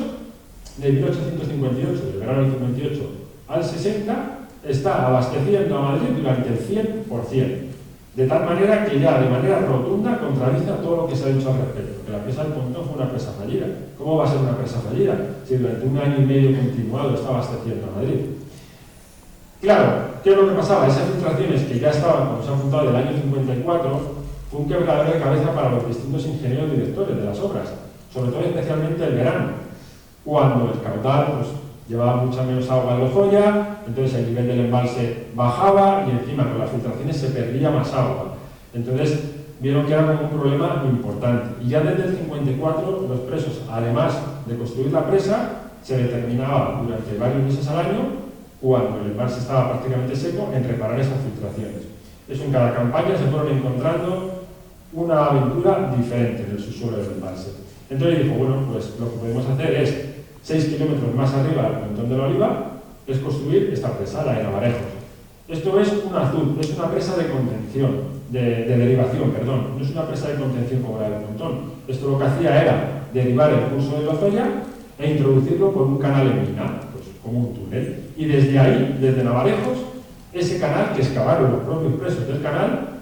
S1: de 1858, del verano del 58 al 60, está abasteciendo a Madrid durante el 100%. De tal manera que ya de manera rotunda contradice todo lo que se ha dicho al respecto, que la presa del Pontón fue una presa fallida. ¿Cómo va a ser una presa fallida si durante 1 año y medio continuado está abasteciendo a Madrid? Claro, ¿qué es lo que pasaba? Esas filtraciones que ya estaban, como se ha apuntado, del año 54, fue un quebradero de cabeza para los distintos ingenieros directores de las obras, sobre todo especialmente el verano, cuando el caudal pues, llevaba mucha menos agua en Lozoya, entonces el nivel del embalse bajaba y encima con las filtraciones se perdía más agua. Entonces vieron que era como un problema importante. Y ya desde el 54 los presos, además de construir la presa, se determinaba durante varios meses al año, cuando el embalse estaba prácticamente seco, en reparar esas filtraciones. Eso en cada campaña se fueron encontrando una aventura diferente en el subsuelo del embalse. Entonces dijo, bueno, pues lo que podemos hacer es 6 kilómetros más arriba del Pontón de la Oliva, es construir esta presa, la de Navarejos. Esto es un azul, es una presa de contención, de derivación, perdón, no es una presa de contención como la del Pontón. Esto lo que hacía era derivar el curso de Lozoya e introducirlo por un canal en mina, pues como un túnel. Y desde ahí, desde Navarejos, ese canal que excavaron los propios presos del canal,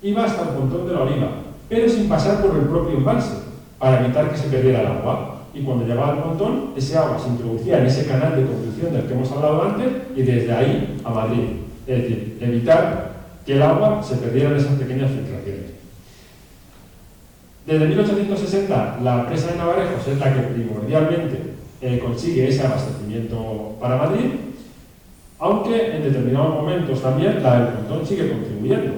S1: iba hasta el Pontón de la Oliva, pero sin pasar por el propio embalse, para evitar que se perdiera el agua. Y cuando llegaba al Pontón, ese agua se introducía en ese canal de conducción del que hemos hablado antes y desde ahí a Madrid. Es decir, evitar que el agua se perdiera en esas pequeñas filtraciones. Desde 1860, la presa de Navarejos es la que primordialmente consigue ese abastecimiento para Madrid, aunque en determinados momentos también la del Pontón sigue contribuyendo,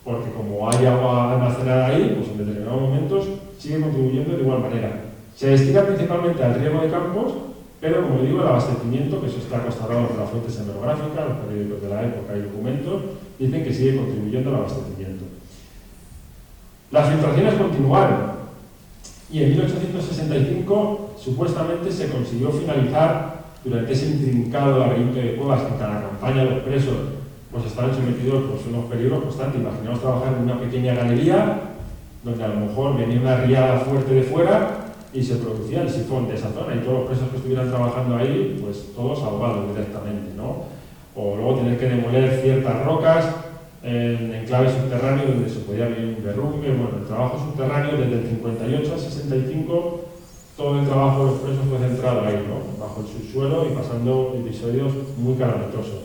S1: porque como hay agua almacenada ahí, pues en determinados momentos sigue contribuyendo de igual manera. Se destina principalmente al riego de campos, pero como digo, el abastecimiento, que eso está constatado por las fuentes hemerográficas, los periódicos de la época y documentos, dicen que sigue contribuyendo al abastecimiento. Las filtraciones continuaron y en 1865 supuestamente se consiguió finalizar durante ese intrincado laberinto de cuevas que en cada campaña los presos pues estaban sometidos pues, a unos peligros constantes. Imaginaos trabajar en una pequeña galería donde a lo mejor venía una riada fuerte de fuera y se producía el sifón de esa zona y todos los presos que estuvieran trabajando ahí, pues todos ahogados directamente, ¿no? O luego tener que demoler ciertas rocas en enclaves subterráneos donde se podía vivir un derrumbe. Bueno, el trabajo subterráneo desde el 58 al 65, todo el trabajo de los presos fue centrado ahí, ¿no? Bajo el subsuelo y pasando episodios muy calamitosos.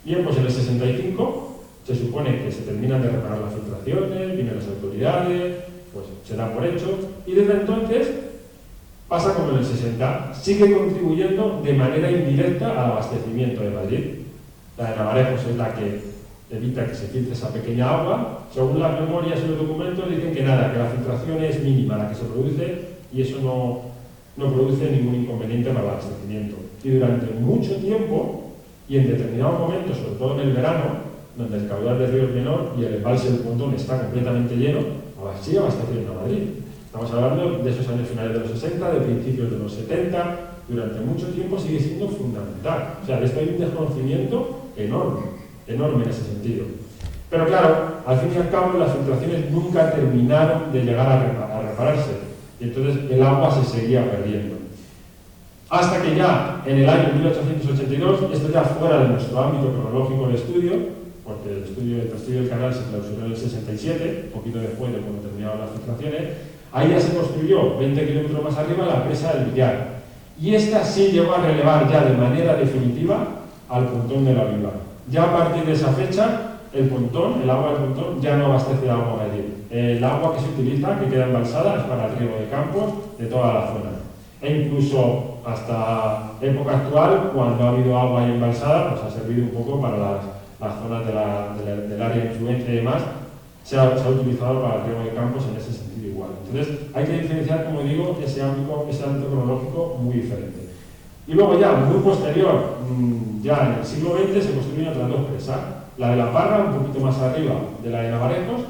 S1: Bien, pues en el 65 se supone que se terminan de reparar las filtraciones, vienen las autoridades, pues se da por hecho, y desde entonces pasa como en el 60, sigue contribuyendo de manera indirecta al abastecimiento de Madrid. La de Navarejos es la que evita que se filtre esa pequeña agua. Según las memorias y los documentos dicen que nada, que la filtración es mínima la que se produce y eso no produce ningún inconveniente para el abastecimiento. Y durante mucho tiempo, y en determinados momentos, sobre todo en el verano, donde el caudal del río es menor y el embalse del Pontón está completamente lleno, sigue abasteciendo a Madrid. Estamos hablando de esos años finales de los 60, de principios de los 70, durante mucho tiempo sigue siendo fundamental. O sea, de esto hay un desconocimiento enorme en ese sentido. Pero claro, al fin y al cabo las filtraciones nunca terminaron de llegar a repararse y entonces el agua se seguía perdiendo. Hasta que ya en el año 1882, esto ya fuera de nuestro ámbito cronológico de estudio, porque el estudio del canal se clausuró en el 67, un poquito después de cuando terminaban las filtraciones, ahí ya se construyó 20 kilómetros más arriba la presa del Villar. Y esta sí llegó a relevar ya de manera definitiva al Pontón de la Oliva. Ya a partir de esa fecha, el agua del Pontón ya no abastece agua a Madrid. El agua que se utiliza, que queda embalsada, es para el riego de campos de toda la zona. E incluso hasta época actual, cuando ha habido agua ahí embalsada, pues ha servido un poco para las zonas del área de influencia y demás, se ha utilizado para el riego de campos en ese sentido igual. Entonces, hay que diferenciar, como digo, ese ámbito cronológico muy diferente. Y luego ya, muy posterior, ya en el siglo XX, se construyen otras dos presas. La de La Parra, un poquito más arriba de la de Navarejos,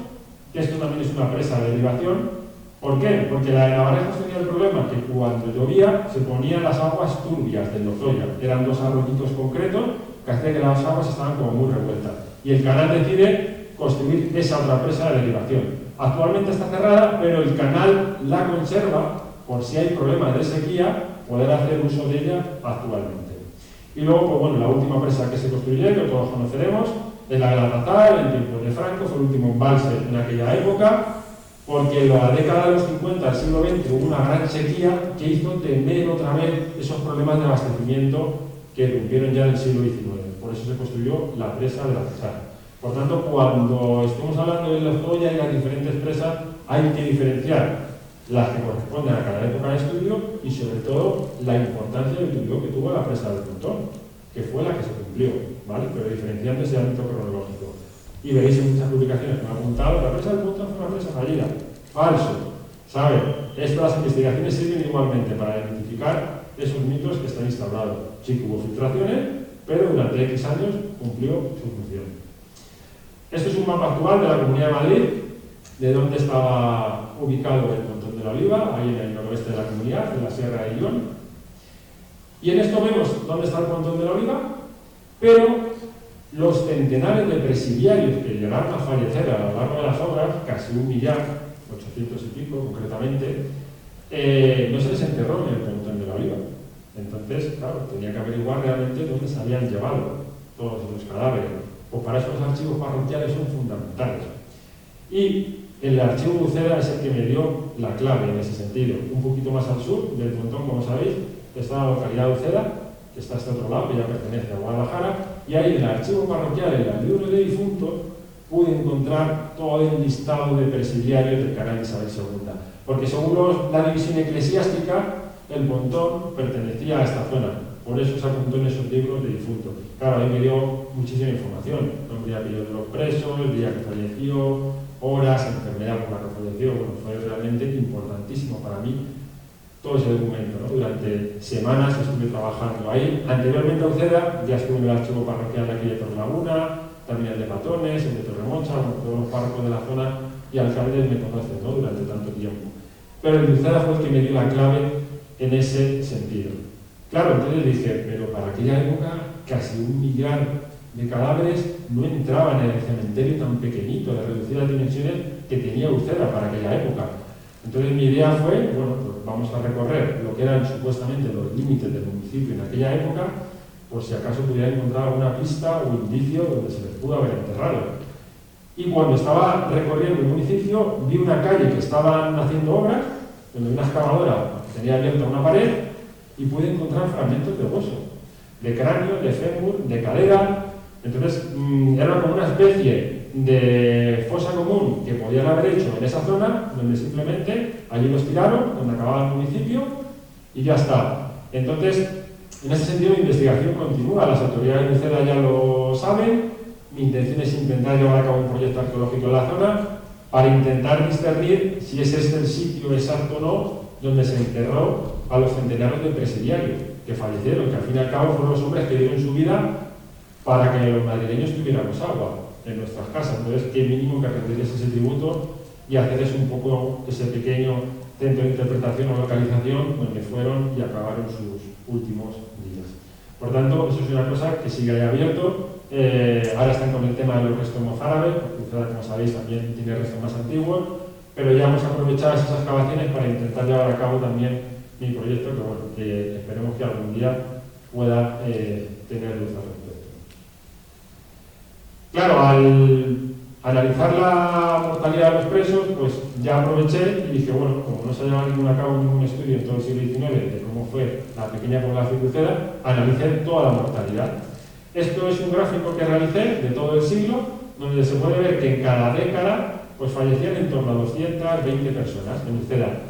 S1: que esto también es una presa de derivación. ¿Por qué? Porque la de Navarejos tenía el problema que cuando llovía se ponían las aguas turbias del Lozoya. Eran dos arroyitos concretos que hacía que las aguas estaban como muy revueltas. Y el canal decide construir esa otra presa de derivación. Actualmente está cerrada, pero el canal la conserva por si hay problemas de sequía, poder hacer uso de ella actualmente. Y luego, pues bueno, la última presa que se construye, que todos conoceremos, es la de la Tatar, en tiempos de Franco, fue el último embalse en aquella época, porque en la década de los 50 del siglo XX hubo una gran sequía que hizo tener otra vez esos problemas de abastecimiento que rompieron ya en el siglo XIX. Por eso se construyó la presa de la Cesar. Por tanto, cuando estemos hablando de la Lozoya y las diferentes presas, hay que diferenciar las que corresponden a cada época de estudio y sobre todo la importancia del estudio que tuvo la presa del Pontón, que fue la que se cumplió, ¿vale? Pero diferenciando ese ámbito cronológico. Y veréis en muchas publicaciones que me han apuntado, la presa del Pontón fue una presa fallida. Falso. ¿Sabe? Las investigaciones sirven igualmente para identificar esos mitos que están instaurados. Sí que hubo filtraciones, pero durante X años cumplió su función. Esto es un mapa actual de la Comunidad de Madrid, de dónde estaba ubicado el Pontón de la Oliva, ahí en el noroeste de la comunidad, en la Sierra de Illón. Y en esto vemos dónde está el Pontón de la Oliva, pero los centenares de presidiarios que llegaron a fallecer a lo largo de las obras, casi 1.800.000 y pico concretamente, no se les enterró en el Pontón de la Oliva. Entonces, claro, tenía que averiguar realmente dónde se habían llevado todos los cadáveres. Pues para eso los archivos parroquiales son fundamentales. Y el archivo de Uceda es el que me dio la clave en ese sentido. Un poquito más al sur del Pontón, como sabéis, está la localidad de Uceda, que está a este otro lado, que ya pertenece a Guadalajara, y ahí en el archivo parroquial, en el libro de difuntos, pude encontrar todo el listado de presidiarios del canal de Isabel II. Porque según la división eclesiástica, el Pontón pertenecía a esta zona. Por eso se apuntó en esos libros de difuntos. Claro, ahí me dio muchísima información. Nombre y apellido de los presos, el día que falleció, horas, enfermedad por la que falleció. Bueno, fue realmente importantísimo para mí todo ese documento, ¿no? Durante semanas estuve trabajando ahí. Anteriormente a Uceda ya estuve en el archivo parroquial de aquí de Torrelaguna, también el de Patones, el de Torremocha, todos los párrocos de la zona y alcaldes me conocen, ¿no? Durante tanto tiempo. Pero el de Uceda fue el que me dio la clave en ese sentido. Claro, entonces dije, pero para aquella época casi 1 millar de cadáveres no entraban en el cementerio tan pequeñito, de reducidas dimensiones que tenía Uceda para aquella época. Entonces mi idea fue, bueno, pues vamos a recorrer lo que eran supuestamente los límites del municipio en aquella época, por si acaso pudiera encontrar alguna pista o indicio donde se les pudo haber enterrado. Y cuando estaba recorriendo el municipio, vi una calle que estaban haciendo obras, donde una excavadora tenía abierta una pared, y pude encontrar fragmentos de hueso, de cráneo, de fémur, de cadera. Entonces, era como una especie de fosa común que podían haber hecho en esa zona, donde simplemente allí los tiraron, donde acababa el municipio, y ya está. Entonces, en ese sentido, la investigación continúa, las autoridades de Uceda ya lo saben. Mi intención es intentar llevar a cabo un proyecto arqueológico en la zona para intentar discernir si es este el sitio exacto o no donde se enterró a los centenarios de presidiarios que fallecieron, que al fin y al cabo fueron los hombres que dieron su vida para que los madrileños tuviéramos agua en nuestras casas. Entonces, qué mínimo que rendirles ese tributo y hacerles un poco ese pequeño centro de interpretación o localización donde fueron y acabaron sus últimos días. Por tanto, eso es una cosa que sigue ahí abierto. Ahora están con el tema de los restos mozárabes, porque Uceda, como sabéis, también tiene restos más antiguos, pero ya hemos aprovechado esas excavaciones para intentar llevar a cabo también mi proyecto, que bueno, que esperemos que algún día pueda tener luz al respecto. Claro, al analizar la mortalidad de los presos, pues ya aproveché y dije, bueno, como no se ha llevado a cabo ningún estudio en todo el siglo XIX de cómo fue la pequeña población de Uceda, analicé toda la mortalidad. Esto es un gráfico que realicé de todo el siglo, donde se puede ver que en cada década pues fallecían en torno a 220 personas en Uceda.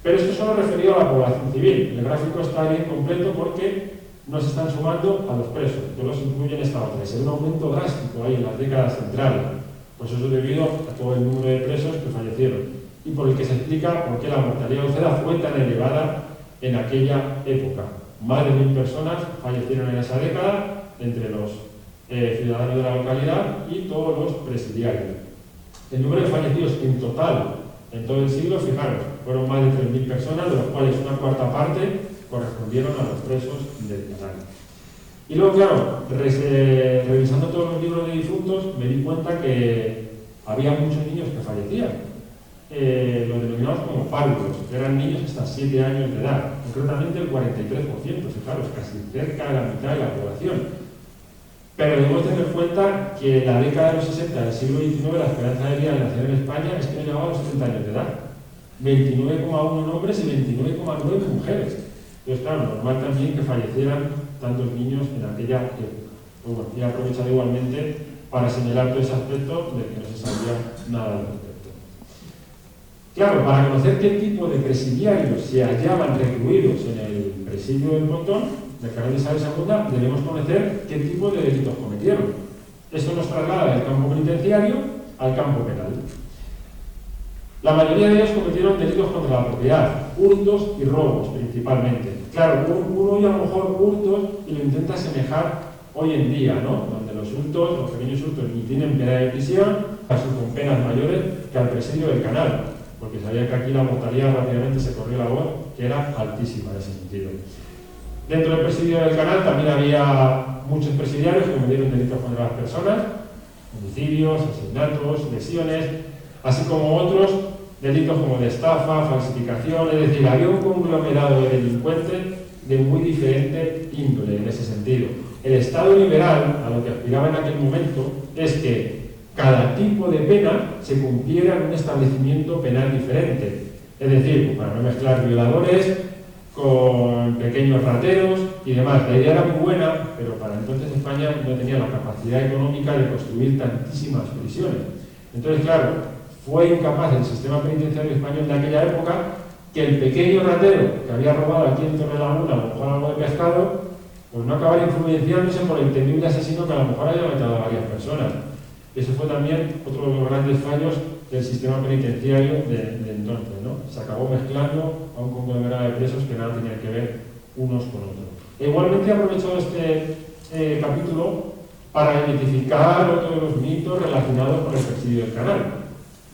S1: Pero esto solo referido a la población civil. El gráfico está bien completo porque no se están sumando a los presos, que los incluyen esta otra. Es un aumento drástico ahí en las décadas centrales. Pues eso es debido a todo el número de presos que fallecieron. Y por el que se explica por qué la mortalidad de Uceda fue tan elevada en aquella época. Más de 1000 personas fallecieron en esa década, entre los ciudadanos de la localidad y todos los presidiarios. El número de fallecidos en total en todo el siglo, fijaros, fueron más de 3000 personas, de los cuales una cuarta parte correspondieron a los presos del canal. Y luego, claro, revisando todos los libros de difuntos, me di cuenta que había muchos niños que fallecían. Los denominamos como párvulos, que eran niños hasta 7 años de edad, concretamente el 43%, fijaros, casi cerca de la mitad de la población. Pero debemos tener en cuenta que en la década de los 60 del siglo XIX la esperanza de vida de nacer en España es que no llegaba a los 70 años de edad. 29,1 hombres y 29,9 mujeres. Entonces, claro, normal también que fallecieran tantos niños en aquella época. Pues bueno, y he aprovechado igualmente para señalar todo ese aspecto de que no se sabía nada al respecto. Claro, para conocer qué tipo de presidiarios se hallaban recluidos en el presidio del Pontón, del canal de Isabel II, debemos conocer qué tipo de delitos cometieron. Esto nos traslada del campo penitenciario al campo penal. La mayoría de ellos cometieron delitos contra la propiedad, hurtos y robos principalmente. Claro, uno oye a lo mejor hurtos y lo intenta asemejar hoy en día, ¿no? Donde los hurtos, los pequeños hurtos, ni tienen pena de prisión, casi con penas mayores que al presidio del canal, porque sabía que aquí la mortalidad rápidamente se corrió la voz, que era altísima en ese sentido. Dentro del presidio del canal también había muchos presidiarios que cometieron delitos contra las personas, homicidios, asesinatos, lesiones, así como otros delitos como de estafa, falsificación, es decir, había un conglomerado de delincuentes de muy diferente índole en ese sentido. El Estado liberal, a lo que aspiraba en aquel momento, es que cada tipo de pena se cumpliera en un establecimiento penal diferente. Es decir, para no mezclar violadores con pequeños rateros y demás. La idea era muy buena, pero para entonces España no tenía la capacidad económica de construir tantísimas prisiones. Entonces, claro, fue incapaz el sistema penitenciario español de aquella época que el pequeño ratero que había robado aquí en Torrelaguna a lo mejor algo de pescado, pues no acabara influenciándose por el temible asesino que a lo mejor había matado a varias personas. Eso fue también otro de los grandes fallos del sistema penitenciario de entonces, ¿no? Se acabó mezclando a un conglomerado de presos que nada tenían que ver unos con otros. E igualmente he aprovechado este capítulo para identificar otro de los mitos relacionados con el presidio del canal,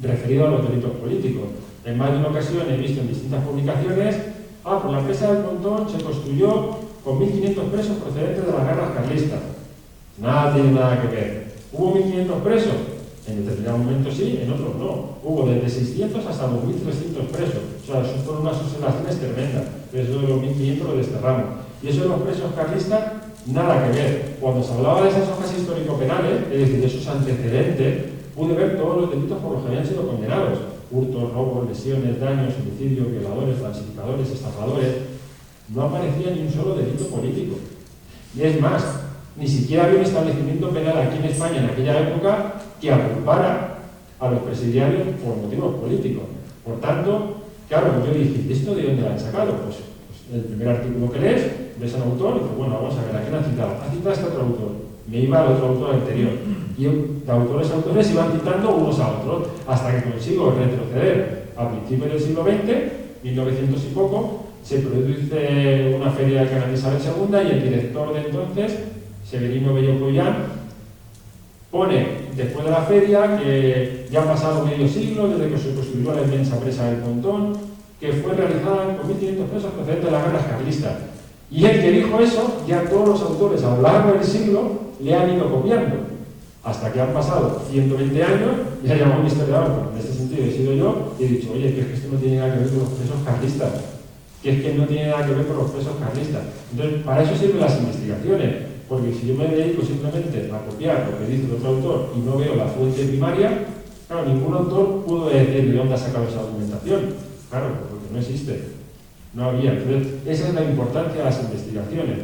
S1: referido a los delitos políticos. En más de una ocasión he visto en distintas publicaciones, pues la presa del Pontón se construyó con 1.500 presos procedentes de las guerras carlistas. Nada tiene nada que ver. ¿Hubo 1.500 presos? En determinado momento sí, en otros no. Hubo desde 600 hasta 2.300 presos. O sea, eso fueron unas observaciones tremendas. Pero eso de los 1.500 lo desterramos. Y eso de los presos carlistas, nada que ver. Cuando se hablaba de esas hojas histórico-penales, es decir, de esos antecedentes, pude ver todos los delitos por los que habían sido condenados: hurtos, robos, lesiones, daños, homicidios, violadores, falsificadores, estafadores. No aparecía ni un solo delito político. Y es más, ni siquiera había un establecimiento penal aquí en España en aquella época que aculpara a los presidiarios por motivos políticos. Por tanto, claro, yo dije, ¿esto de dónde lo han sacado? Pues el primer artículo que lees, ves al autor y dices, bueno, vamos a ver, ¿a quién han citado? Ha citado a este otro autor. Me iba al otro autor anterior. Y de autores iban citando unos a otros, hasta que consigo retroceder a principios del siglo XX, 1900 y poco. Se produce una feria del canal de Isabel II y el director de entonces, Severino Bello Collán, pone, después de la feria, que ya han pasado medio siglo desde que se construyó la inmensa presa del Pontón, que fue realizada con 1.500 pesos procedentes de las guerras carlistas. Y el que dijo eso, ya todos los autores a lo largo del siglo le han ido copiando, hasta que han pasado 120 años, y ha llamado un historiador, en este sentido he sido yo, y he dicho, oye, que es que esto no tiene nada que ver con los presos carlistas, que es que no tiene nada que ver con los presos carlistas. Entonces, para eso sirven las investigaciones, porque si yo me dedico simplemente a copiar lo que dice el otro autor y no veo la fuente primaria, claro, ningún autor pudo decir de dónde ha sacado esa documentación. Claro, porque no existe, no había. Entonces, esa es la importancia de las investigaciones,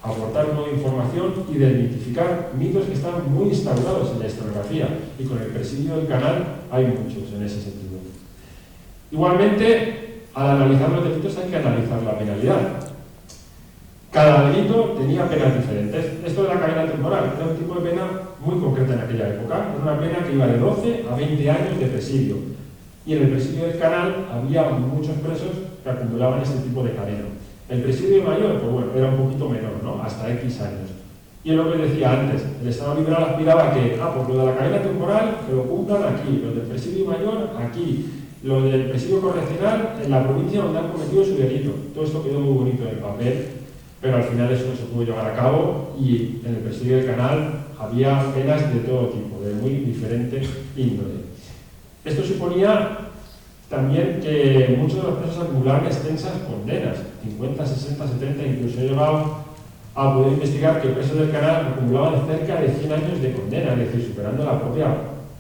S1: aportar nueva información y desmitificar mitos que están muy instaurados en la historiografía, y con el presidio del canal hay muchos en ese sentido. Igualmente, al analizar los delitos hay que analizar la penalidad. Cada delito tenía penas diferentes. Esto de la cadena temporal era un tipo de pena muy concreta en aquella época. Era una pena que iba de 12 a 20 años de presidio. Y en el presidio del canal había muchos presos que acumulaban ese tipo de cadena. El presidio mayor, pues bueno, era un poquito menor, ¿no? Hasta X años. Y es lo que decía antes, el Estado liberal aspiraba a que, pues lo de la cadena temporal, que lo cumplan aquí, lo del presidio mayor, aquí, lo del presidio correccional, en la provincia donde han cometido su delito. Todo esto quedó muy bonito en el papel, pero al final eso no se pudo llevar a cabo, y en el presidio del canal había penas de todo tipo, de muy diferente índole. Esto suponía también que muchos de los presos acumulaban extensas condenas, 50, 60, 70, incluso he llegado a poder investigar que presos del canal acumulaban cerca de 100 años de condena, es decir, superando la propia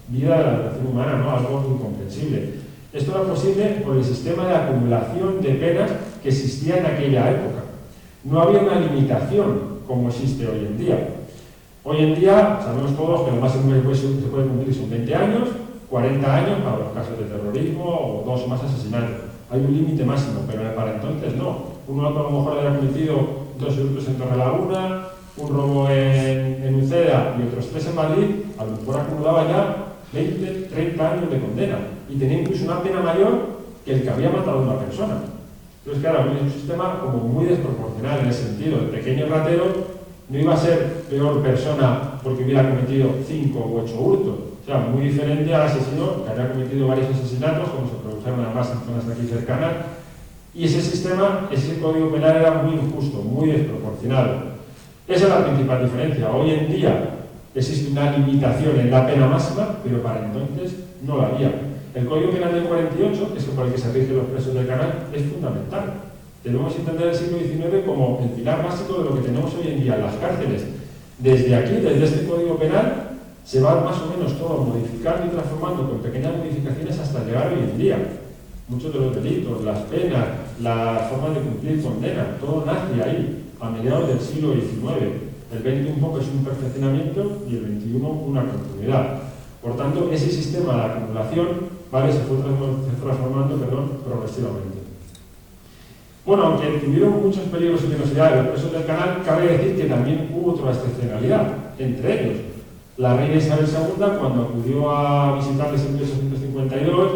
S1: vida de la relación humana, ¿no? Algo incomprensible. Esto era posible por el sistema de acumulación de penas que existía en aquella época. No había una limitación como existe hoy en día. Hoy en día sabemos todos que lo máximo que se puede cumplir son 20 años, 40 años para los casos de terrorismo o 2 o más asesinatos. Hay un límite máximo, pero para entonces no. Uno a lo mejor había cometido 2 hurtos en Torrelaguna, un robo en Uceda y otros 3 en Madrid, a lo mejor acumulaba ya 20, 30 años de condena y tenía incluso una pena mayor que el que había matado a una persona. Entonces, claro, es un sistema como muy desproporcional en ese sentido. El pequeño ratero no iba a ser peor persona porque hubiera cometido 5 u 8 hurtos. O sea, muy diferente al asesino que había cometido varios asesinatos, como se produjeron además en zonas de aquí cercanas. Y ese sistema, ese código penal era muy injusto, muy desproporcionado. Esa es la principal diferencia. Hoy en día existe una limitación en la pena máxima, pero para entonces no la había. El Código Penal del 48, que es por el que se rigen los presos del canal, es fundamental. Debemos entender el siglo XIX como el pilar básico de lo que tenemos hoy en día en las cárceles. Desde aquí, desde este Código Penal, se va más o menos todo modificando y transformando con pequeñas modificaciones hasta llegar hoy en día. Muchos de los delitos, las penas, la forma de cumplir condena, todo nace ahí, a mediados del siglo XIX. El 20 un poco es un perfeccionamiento y el 21 una continuidad. Por tanto, ese sistema de acumulación, ¿vale?, se fue transformando progresivamente. Bueno, aunque tuvieron muchos peligros y penosidades los presos del canal, cabe decir que también hubo otra excepcionalidad, entre ellos. La reina Isabel II, cuando acudió a visitarles en 1852,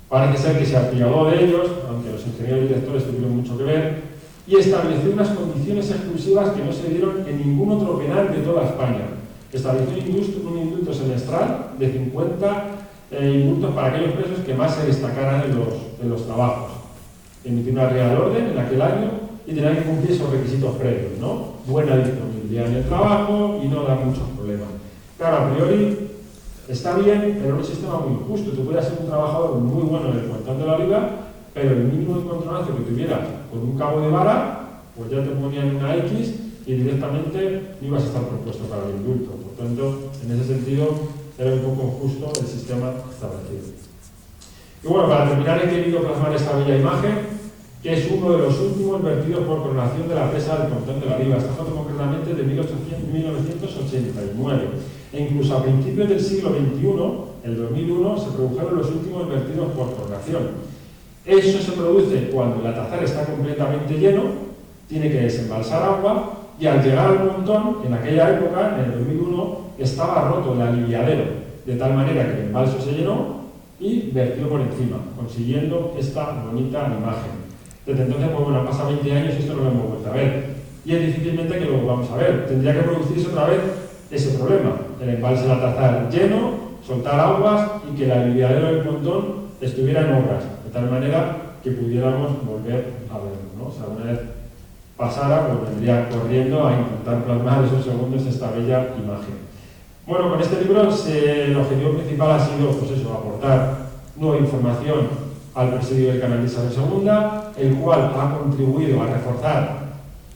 S1: parece ser que se apiadó de ellos, aunque los ingenieros y directores tuvieron mucho que ver, y estableció unas condiciones exclusivas que no se dieron en ningún otro penal de toda España. Estableció un indulto semestral de 50 indultos para aquellos presos que más se destacaran en los trabajos. Emitió una real orden en aquel año y tenían que cumplir esos requisitos previos, ¿no? Buena disponibilidad en el trabajo y no dar muchos problemas. Claro, a priori está bien, pero es un sistema muy injusto. Tú podías ser un trabajador muy bueno en el Puentón de la Oliva, pero el mínimo de encontronazo que tuviera con un cabo de vara, pues ya te ponían una X y directamente no ibas a estar propuesto para el indulto. Por tanto, en ese sentido, era un poco injusto el sistema establecido. Y bueno, para terminar, he querido plasmar esta bella imagen, que es uno de los últimos vertidos por coronación de la presa del Pontón de la Riba. Esta foto concretamente de 1989. E incluso a principios del siglo XXI, el 2001, se produjeron los últimos vertidos por coronación. Eso se produce cuando el Atazar está completamente lleno, tiene que desembalsar agua, y al llegar al Pontón, en aquella época, en el 2001, estaba roto el aliviadero, de tal manera que el embalse se llenó y vertió por encima, consiguiendo esta bonita imagen. Desde entonces, pues bueno, han pasado 20 años y esto no lo hemos vuelto a ver. Y es difícilmente que lo vamos a ver. Tendría que producirse otra vez ese problema. El embalse del Atazar lleno, soltar aguas y que el aliviadero del Pontón estuviera en obras, de tal manera que pudiéramos volver a verlo, ¿no? O sea, una vez pasara, pues vendría corriendo a intentar plasmar esos segundos esta bella imagen. Bueno, con este libro el objetivo principal ha sido, pues eso, aportar nueva información al presidio del canal de Isabel II, el cual ha contribuido a reforzar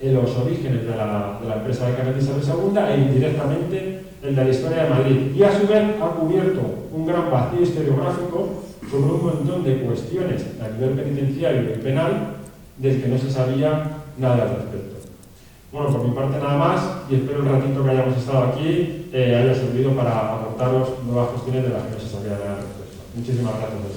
S1: los orígenes de la empresa del canal de Isabel II e indirectamente el de la historia de Madrid. Y a su vez ha cubierto un gran vacío historiográfico sobre un montón de cuestiones a nivel penitenciario y penal del que no se sabía nada al respecto. Bueno, por mi parte nada más, y espero el ratito que hayamos estado aquí haya servido para aportaros nuevas cuestiones de las que no se sabía nada al respecto. Muchísimas gracias a todos.